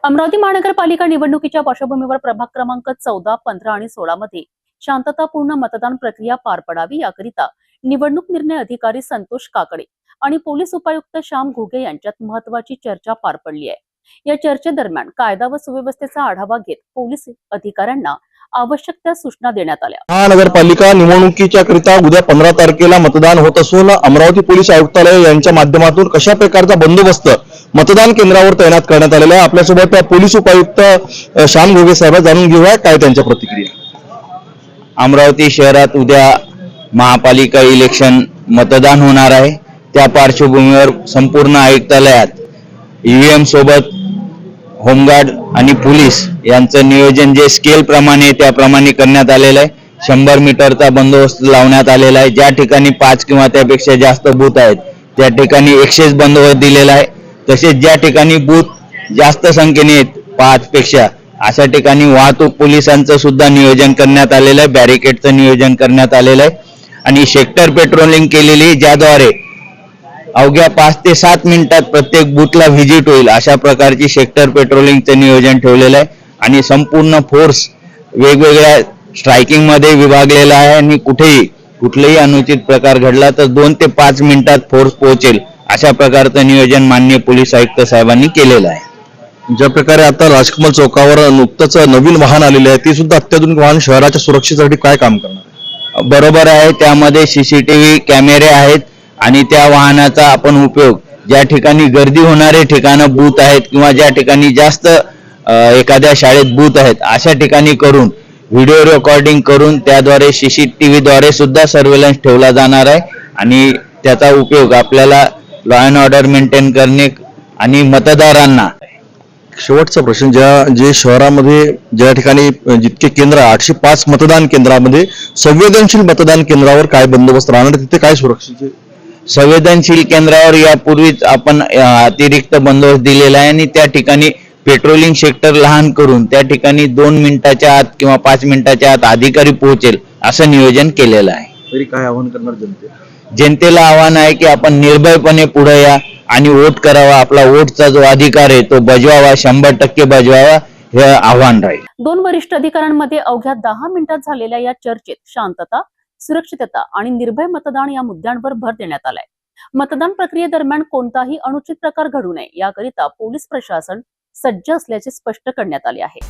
अमरावती महानगरपालिका निवडणुकीच्या पार्श्वभूमीवर प्रभाग क्रमांक 14, 15 आणि 16 मध्ये शांततापूर्ण मतदान प्रक्रिया पार पडावी याकरिता निवडणूक निर्णय अधिकारी संतोष काकडे आणि पोलीस उपायुक्त श्याम घुगे यांच्यात महत्त्वाची चर्चा पार पडली आहे। या चर्चेदरम्यान कायदा व सुव्यवस्थेचा आढावा घेत पोलीस अधिकाऱ्यांना आवश्यक त्या सूचना देण्यात आल्या। महानगरपालिका निवडणुकीच्या करिता उद्या 15 तारखेला मतदान होत असून अमरावती पोलीस आयुक्तालय यांच्या माध्यमातून कशा प्रकारचा बंदोबस्त मतदान केंद्रावर तैनात करण्यात आलेला आहे। आपल्यासोबत पोलीस उपायुक्त श्याम घुगे साहेब जाणून घेऊया काय त्यांच्या प्रतिक्रिया। अमरावती शहरात उद्या महापालिका इलेक्शन मतदान होणार आहे। त्या पार्श्वभूमीवर संपूर्ण आयुक्तालयात ईव्हीएम सोबत होमगार्ड आणि पोलीस यांचं नियोजन जे स्केल प्रमाणे त्याप्रमाणे करण्यात आलेलं आहे। 100 मीटरचा बंदोबस्त लावण्यात आलेला आहे। ज्या ठिकाणी 5 किंवा त्यापेक्षा जास्त बूथ आहेत त्या ठिकाणी 100 बंदोबस्त दिलेला आहे। तसेच ज्या ठिकाणी बूथ जास्त संख्येने आहेत 5 पेक्षा अशा ठिकाणी वाहतूक पोलिसांचं सुद्धा नियोजन करण्यात आलेलं आहे। बॅरिकेडचं नियोजन करण्यात आलेलं आहे आणि सेक्टर पेट्रोलिंग केलेली ज्याद्वारे अवघ्या 5 ते 7 मिनिटात प्रत्येक बूथला व्हिजिट होईल अशा प्रकारची सेक्टर पेट्रोलिंगचं नियोजन ठेवलेलं आहे आणि संपूर्ण फोर्स वेगवेगळ्या स्ट्रायकिंग मध्ये विभागलेला आहे आणि कुठलेही अनुचित प्रकार घडला तर 2 ते 5 मिनिटात फोर्स पोहोचेल अशा प्रकारचं नियोजन माननीय पोलीस आयुक्त साहेबांनी केलेलं आहे। ज्या प्रकारे आता राजकमल चौकावर नुकतंच नवीन वाहन आलेले आहे ते सुद्धा अत्याधुनिक वाहन शहराच्या सुरक्षेसाठी काय काम करणार? बरोबर आहे, त्यामध्ये सीसीटीव्ही कॅमेरे आहेत आणि त्या वाहनाचा आपण उपयोग ज्या ठिकाणी गर्दी होणारे ठिकाणं बूथ आहेत किंवा ज्या ठिकाणी जास्त एखाद्या शाळेत बूथ आहेत अशा ठिकाणी करून व्हिडिओ रेकॉर्डिंग करून त्याद्वारे सीसीटीव्ही द्वारे सुद्धा सर्व्हेलन्स ठेवला जाणार आहे आणि त्याचा उपयोग आपल्याला लॉ अँड ऑर्डर मेंटेन करणे आणि मतदारांना। शेवटचा प्रश्न, जे शहरामध्ये ज्या ठिकाणी जितके केंद्र 805 मतदान केंद्रामध्ये संवेदनशील मतदान केंद्रावर काय बंदोबस्त राहणार, तिथे काय सुरक्षेचे? संवेदनशील केंद्रावर यापूर्वीच आपण अतिरिक्त बंदोबस्त दिलेला आहे आणि त्या ठिकाणी पेट्रोलिंग सेक्टर लहान करून त्या ठिकाणी 2 मिनिटाच्या आत किंवा 5 मिनिटाच्या आत अधिकारी पोहोचेल असं नियोजन केलेलं आहे। तरी काय आवाहन करणार जनतेला आव्हान आहे की आपण निर्भयपणे पुढे या आणि वोट करावा। आपला वोटचा जो अधिकार आहे तो बजवावा, 100% बजवावा हे आव्हान राहील। 2 वरिष्ठ अधिकाऱ्यांमध्ये अवघ्या 10 मिनिटात झालेल्या या चर्चेत शांतता, सुरक्षितता आणि निर्भय मतदान या मुद्द्यांवर भर देण्यात आलाय। मतदान प्रक्रियेदरम्यान कोणताही अनुचित प्रकार घडू नये याकरिता पोलीस प्रशासन सज्ज असल्याचे स्पष्ट करण्यात आले आहे।